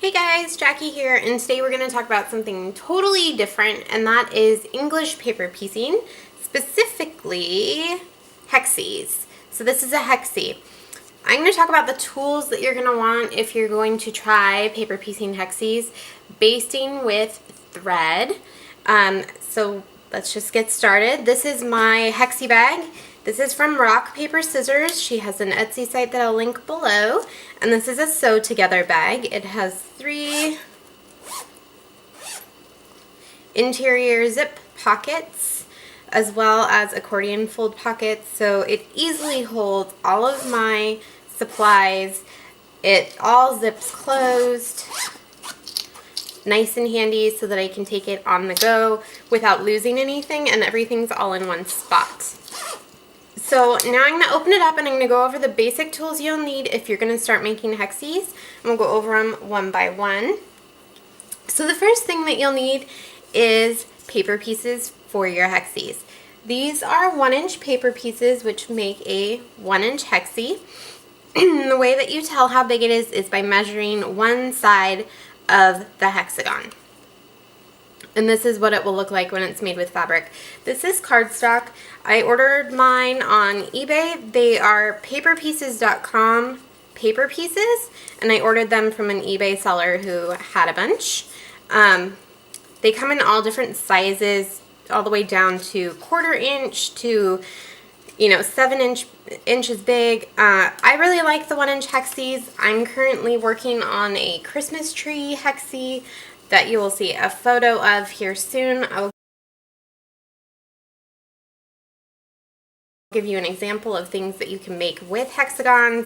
Hey guys, Jackie here, and today we're going to talk about something totally different, and that is English paper piecing, specifically hexies. So this is a hexie. I'm going to talk about the tools that you're going to want if you're going to try paper piecing hexies, basting with thread. So let's just get started. This is my hexie bag. This is from Rock Paper Scissors. She has an Etsy site that I'll link below. And this is a sew together bag. It has 3 interior zip pockets as well as accordion fold pockets. So it easily holds all of my supplies. It all zips closed. Nice and handy so that I can take it on the go without losing anything, and everything's all in one spot. So now I'm going to open it up and I'm going to go over the basic tools you'll need if you're going to start making hexies. And we'll go over them one by one. So the first thing that you'll need is paper pieces for your hexies. These are 1-inch paper pieces which make a 1-inch hexie. The way that you tell how big it is by measuring one side of the hexagon. And this is what it will look like when it's made with fabric. This is cardstock. I ordered mine on eBay. They are paperpieces.com paper pieces, and I ordered them from an eBay seller who had a bunch. They come in all different sizes, all the way down to 1/4 inch to 7 inches big. I really like the 1-inch hexies. I'm currently working on a Christmas tree hexie that you will see a photo of here soon. I will give you an example of things that you can make with hexagons.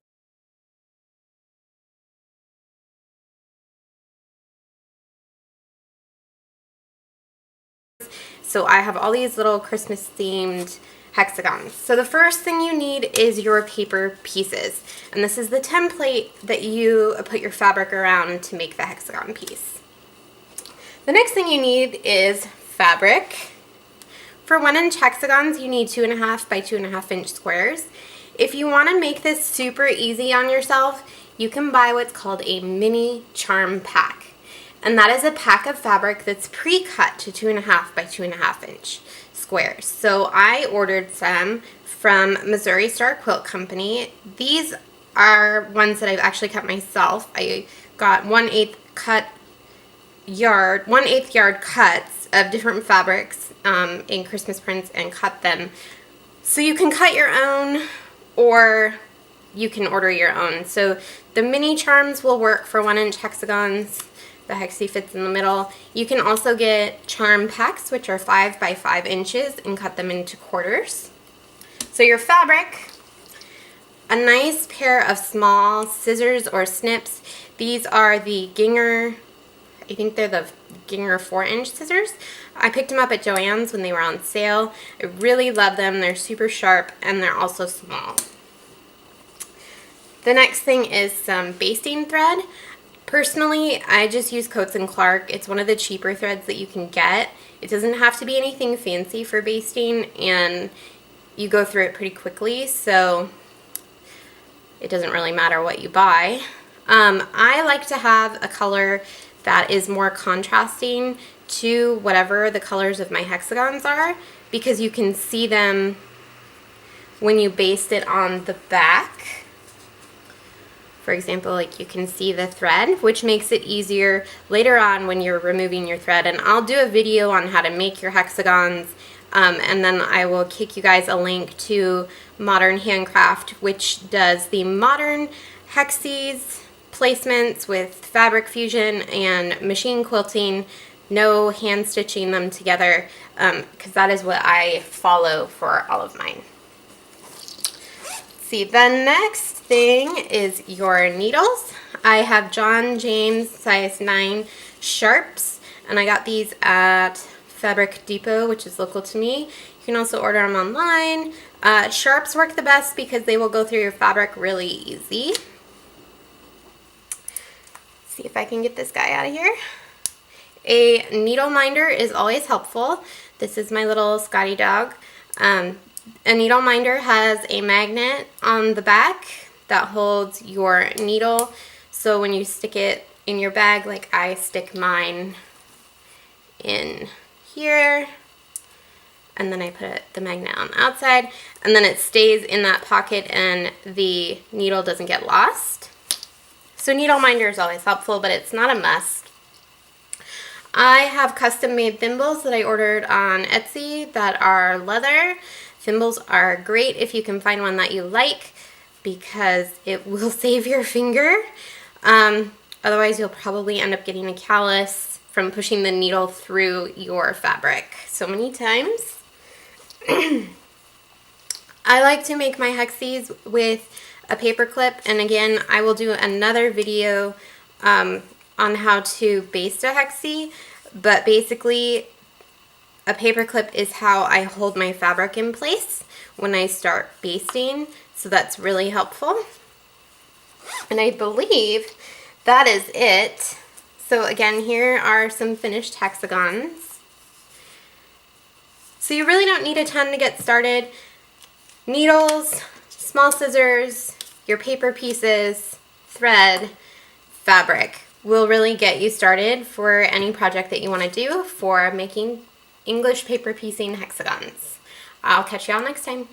So I have all these little Christmas themed hexagons. So the first thing you need is your paper pieces. And this is the template that you put your fabric around to make the hexagon piece. The next thing you need is fabric. For 1-inch hexagons, you need 2.5 by 2.5 inch squares. If you want to make this super easy on yourself, you can buy what's called a mini charm pack. And that is a pack of fabric that's pre-cut to 2.5 by 2.5 inch squares. So I ordered some from Missouri Star Quilt Company. These are ones that I've actually cut myself. I got 1/8 yard cuts of different fabrics in Christmas prints and cut them. So you can cut your own or you can order your own. So the mini charms will work for 1-inch hexagons. The hexie fits in the middle. You can also get charm packs, which are 5 by 5 inches, and cut them into quarters. So your fabric, a nice pair of small scissors or snips. These are the Ginger, I think they're the Ginger 4-inch scissors. I picked them up at Joann's when they were on sale. I really love them. They're super sharp and they're also small. The next thing is some basting thread. Personally, I just use Coats & Clark. It's one of the cheaper threads that you can get. It doesn't have to be anything fancy for basting, and you go through it pretty quickly, so it doesn't really matter what you buy. I like to have a color that is more contrasting to whatever the colors of my hexagons are, because you can see them when you baste it on the back. For example, like you can see the thread, which makes it easier later on when you're removing your thread. And I'll do a video on how to make your hexagons, and then I will kick you guys a link to Modern Handcraft, which does the modern hexies placements with fabric fusion and machine quilting, no hand stitching them together, because that is what I follow for all of mine. See, the next thing is your needles. I have John James size 9 sharps, and I got these at Fabric Depot, which is local to me. You can also order them online. Sharps work the best because they will go through your fabric really easy. Let's see if I can get this guy out of here. A needle minder is always helpful. This is my little Scotty dog. A needle minder has a magnet on the back that holds your needle, so when you stick it in your bag. Like I stick mine in here, and then I put the magnet on the outside, and then it stays in that pocket and the needle doesn't get lost. So needle minder is always helpful, but it's not a must. I have custom made thimbles that I ordered on Etsy that are leather. Thimbles are great if you can find one that you like, because it will save your finger. Otherwise you'll probably end up getting a callus from pushing the needle through your fabric so many times. I like to make my hexies with a paper clip, and again I will do another video on how to baste a hexie, but basically a paper clip is how I hold my fabric in place when I start basting, so that's really helpful. And I believe that is it. So again, here are some finished hexagons. So you really don't need a ton to get started. Needles, small scissors, your paper pieces, thread, fabric will really get you started for any project that you want to do for making English paper piecing hexagons. I'll catch y'all next time.